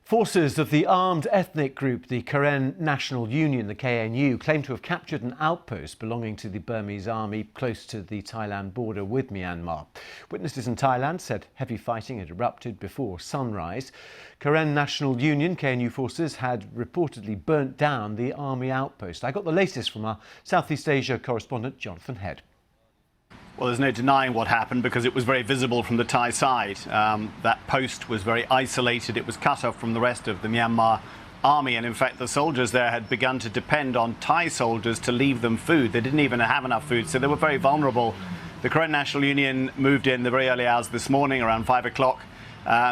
Forces of the armed ethnic group, the Karen National Union, the KNU, claim to have captured an outpost belonging to the Burmese army close to the Thailand border with Myanmar. Witnesses in Thailand said heavy fighting had erupted before sunrise. Karen National Union, KNU forces, had reportedly burnt down the army outpost. I got the latest from our Southeast Asia correspondent, Jonathan Head. Well, there's no denying what happened because it was very visible from the Thai side. That post was very isolated. It was cut off from the rest of the Myanmar army. And in fact, the soldiers there had begun to depend on Thai soldiers to leave them food. They didn't even have enough food, so they were very vulnerable. The Karen National Union moved in the very early hours this morning, around 5 o'clock.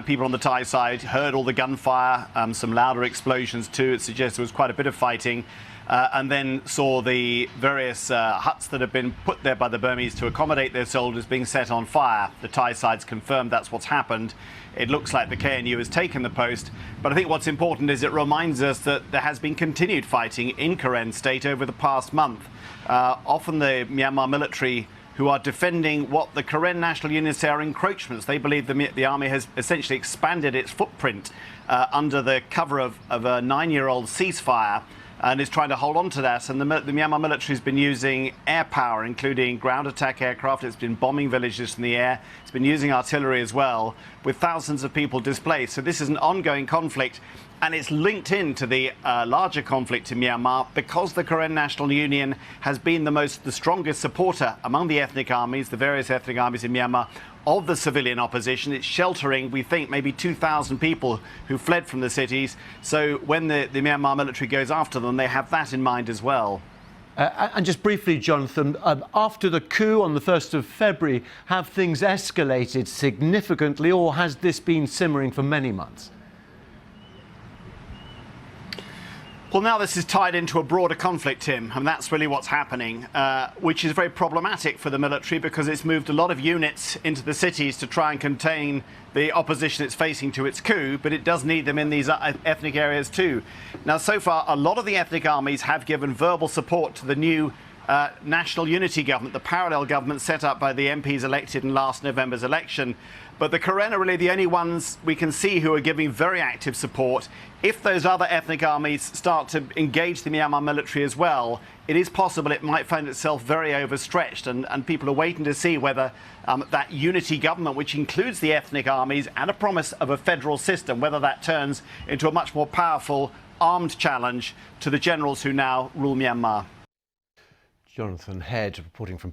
People on the Thai side heard all the gunfire, some louder explosions too. It suggests there was quite a bit of fighting. And then saw the various huts that have been put there by the Burmese to accommodate their soldiers being set on fire. The Thai side's confirmed that's what's happened. It looks like the KNU has taken the post. But I think what's important is it reminds us that there has been continued fighting in Karen State over the past month. Often the Myanmar military who are defending what the Karen National Union say are encroachments. They believe the army has essentially expanded its footprint under the cover of a 9-year-old ceasefire, and is trying to hold on to that. And the Myanmar military has been using air power, including ground attack aircraft. It's been bombing villages from the air. It's been using artillery as well, with thousands of people displaced. So this is an ongoing conflict, and it's linked into the larger conflict in Myanmar because the Karen National Union has been the strongest supporter among the ethnic armies, the various ethnic armies in Myanmar, of the civilian opposition. It's sheltering, we think, maybe 2,000 people who fled from the cities. So when the Myanmar military goes after them, they have that in mind as well. And just briefly, Jonathan, after the coup on the 1st of February, have things escalated significantly, or has this been simmering for many months? Well, now this is tied into a broader conflict, Tim, and that's really what's happening, which is very problematic for the military because it's moved a lot of units into the cities to try and contain the opposition it's facing to its coup, but it does need them in these ethnic areas too. Now, so far, a lot of the ethnic armies have given verbal support to the new national unity government, the parallel government set up by the MPs elected in last November's election. But the Karen are really the only ones we can see who are giving very active support. If those other ethnic armies start to engage the Myanmar military as well, it is possible it might find itself very overstretched, and people are waiting to see whether that unity government, which includes the ethnic armies and a promise of a federal system, whether that turns into a much more powerful armed challenge to the generals who now rule Myanmar. Jonathan Head reporting from